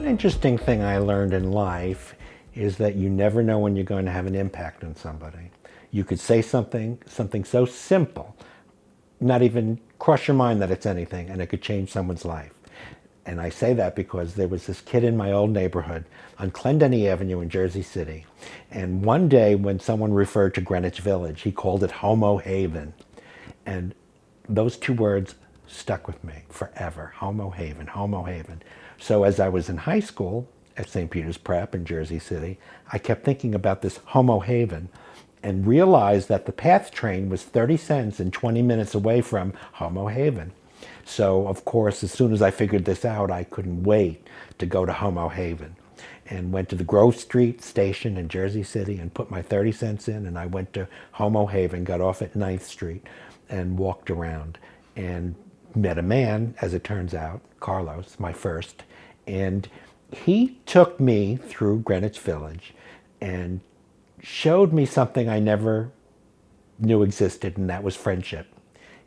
interesting thing I learned in life is that you never know when you're going to have an impact on somebody. You could say something so simple, not even cross your mind that it's anything, and it could change someone's life. And I say that because there was this kid in my old neighborhood on Clendenny Avenue in Jersey City. And one day when someone referred to Greenwich Village, he called it Homo Haven. And those two words stuck with me forever. Homo Haven, Homo Haven. So as I was in high school at St. Peter's Prep in Jersey City, I kept thinking about this Homo Haven and realized that the PATH train was 30 cents and 20 minutes away from Homo Haven. So, of course, as soon as I figured this out, I couldn't wait to go to Homo Haven and went to the Grove Street station in Jersey City and put my 30 cents in, and I went to Homo Haven, got off at 9th Street and walked around and met a man, as it turns out, Carlos, my first, and he took me through Greenwich Village and showed me something I never knew existed, and that was friendship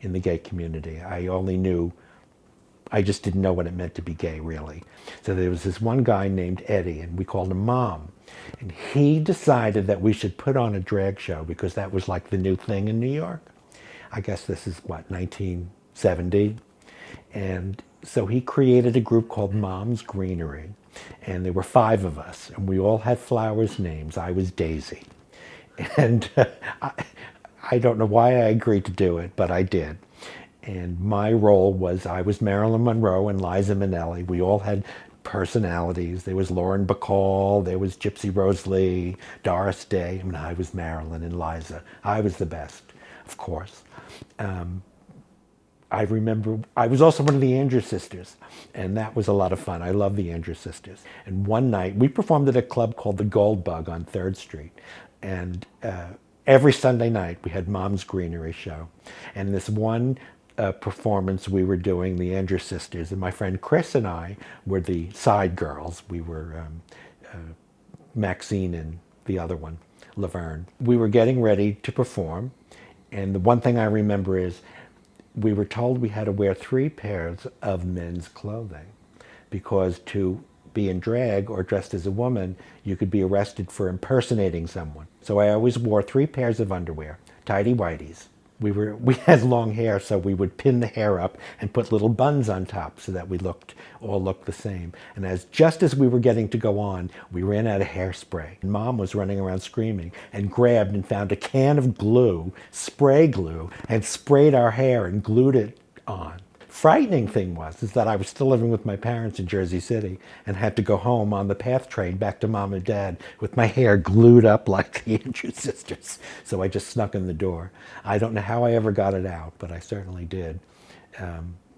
in the gay community. I just didn't know what it meant to be gay, really. So there was this one guy named Eddie, and we called him Mom. And he decided that we should put on a drag show because that was like the new thing in New York. I guess this is, 1970? And so he created a group called Mom's Greenery. And there were 5 of us, and we all had flowers' names. I was Daisy. And I don't know why I agreed to do it, but I did. And my role was, I was Marilyn Monroe and Liza Minnelli. We all had personalities. There was Lauren Bacall, there was Gypsy Rose Lee, Doris Day, and I was Marilyn and Liza. I was the best, of course. I remember, I was also one of the Andrews Sisters, and that was a lot of fun. I love the Andrews Sisters. And one night, we performed at a club called the Gold Bug on 3rd Street. And every Sunday night, we had Mom's Greenery show. And this one performance we were doing, the Andrews Sisters, and my friend Chris and I were the side girls. We were Maxine and the other one, Laverne. We were getting ready to perform, and the one thing I remember is we were told we had to wear 3 pairs of men's clothing because to be in drag or dressed as a woman, you could be arrested for impersonating someone. So I always wore 3 pairs of underwear, tighty-whities. We had long hair, so we would pin the hair up and put little buns on top so that we all looked the same. And just as we were getting to go on, we ran out of hairspray. And Mom was running around screaming and grabbed and found a can of glue, spray glue, and sprayed our hair and glued it on. Frightening thing is that I was still living with my parents in Jersey City and had to go home on the PATH train back to Mom and Dad with my hair glued up like the Andrews Sisters. So I just snuck in the door. I don't know how I ever got it out, but I certainly did.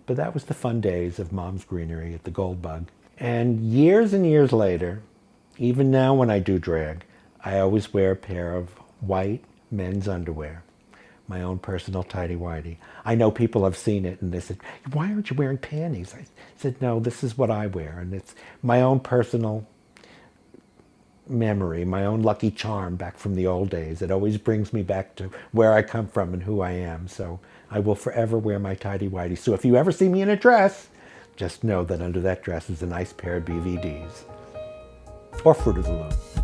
But that was the fun days of Mom's Greenery at the Gold Bug. And years later, even now when I do drag, I always wear a pair of white men's underwear. My own personal tighty-whitey. I know people have seen it and they said, why aren't you wearing panties? I said, no, this is what I wear. And it's my own personal memory, my own lucky charm back from the old days. It always brings me back to where I come from and who I am. So I will forever wear my tighty-whitey. So if you ever see me in a dress, just know that under that dress is a nice pair of BVDs or Fruit of the Loom.